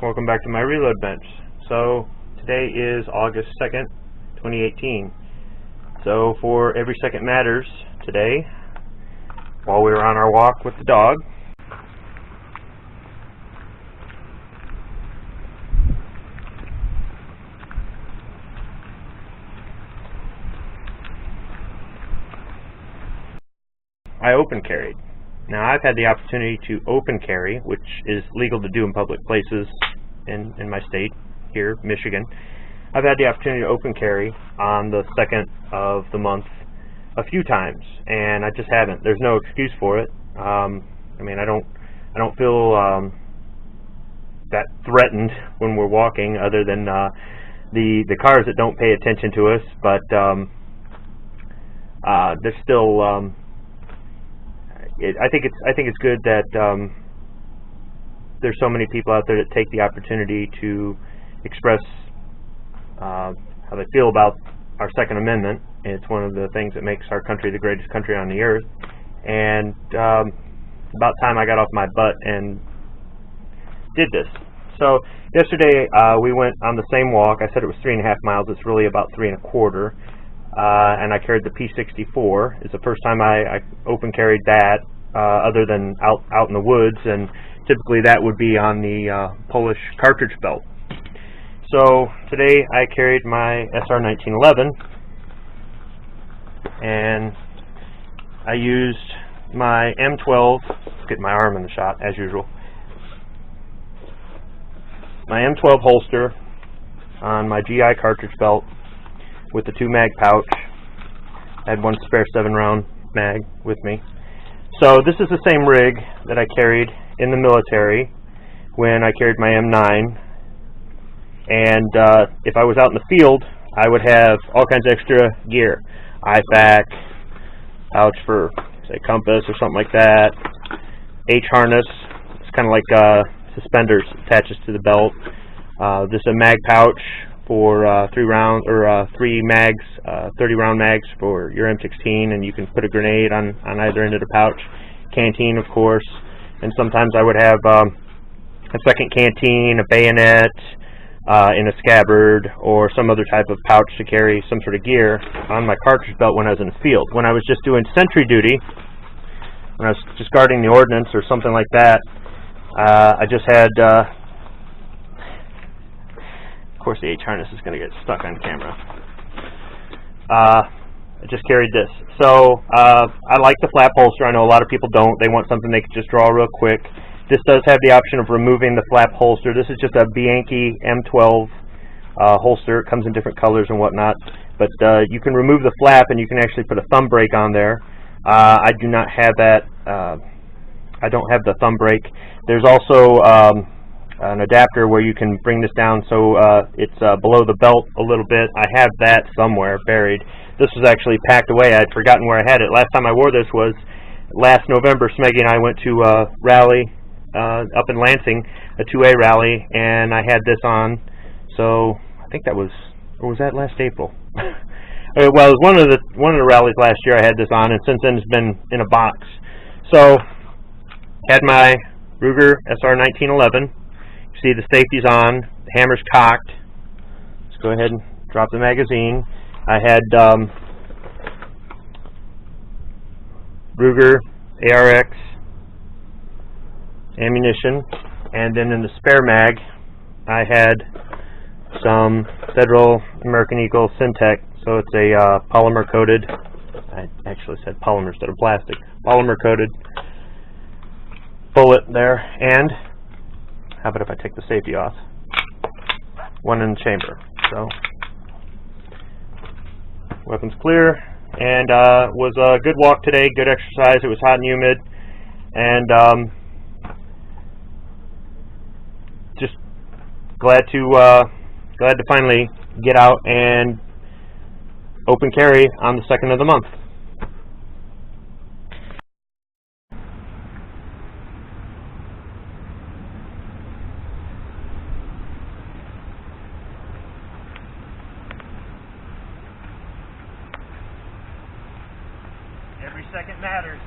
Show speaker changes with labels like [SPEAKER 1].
[SPEAKER 1] Welcome back to my reload bench. So today is August 2nd, 2018. So for Every Second Matters today, while we were on our walk with the dog, I open carried. Now I've had the opportunity to open carry, which is legal to do in public places in my state, here, Michigan. I've had the opportunity to open carry on the 2nd of the month a few times, and I just haven't. There's no excuse for it. I don't feel that threatened when we're walking, other than the cars that don't pay attention to us, but there's still I think it's good that there's so many people out there that take the opportunity to express how they feel about our Second Amendment. It's one of the things that makes our country the greatest country on the earth. And about time I got off my butt and did this. So yesterday we went on the same walk. I said it was 3.5 miles. It's really about 3.25. And I carried the P64. It's the first time I open carried that, other than out in the woods, and typically that would be on the Polish cartridge belt. So today I carried my SR 1911, and I used my M12. Let's get my arm in the shot as usual. My M12 holster on my GI cartridge belt with the 2 mag pouch. I had one spare 7-round mag with me. So this is the same rig that I carried in the military when I carried my M9. And if I was out in the field, I would have all kinds of extra gear. IFAK, pouch for, say, compass or something like that. H-harness. It's kind of like suspenders, attaches to the belt. This is a mag pouch for 3 mags, 30-round mags for your M16, and you can put a grenade on either end of the pouch. Canteen, of course, and sometimes I would have a second canteen, a bayonet, in a scabbard, or some other type of pouch to carry some sort of gear on my cartridge belt when I was in the field. When I was just doing sentry duty, when I was just guarding the ordnance or something like that, I just had of course the H-harness is going to get stuck on camera. I just carried this. So I like the flap holster. I know a lot of people don't. They want something they can just draw real quick. This does have the option of removing the flap holster. This is just a Bianchi M12 holster. It comes in different colors and whatnot. But you can remove the flap, and you can actually put a thumb brake on there. I do not have that. I don't have the thumb brake. There's also an adapter where you can bring this down so it's below the belt a little bit. I have that somewhere buried. This was actually packed away. I had forgotten where I had it. Last time I wore this was last November. Smeggy and I went to a rally up in Lansing, a 2A rally, and I had this on. So I think that was, or was that last April? Well, it was one of the rallies last year. I had this on, and since then it's been in a box. So had my Ruger SR 1911. See, the safety's on, the hammer's cocked. Let's go ahead and drop the magazine. I had Ruger ARX ammunition, and then in the spare mag I had some Federal American Eagle Syntec. So it's a polymer coated, I actually said polymer instead of plastic, polymer coated bullet there. And how about if I take the safety off? One in the chamber. So weapons clear, and was a good walk today, good exercise. It was hot and humid, and just glad to finally get out and open carry on the 2nd of the month. Every second matters.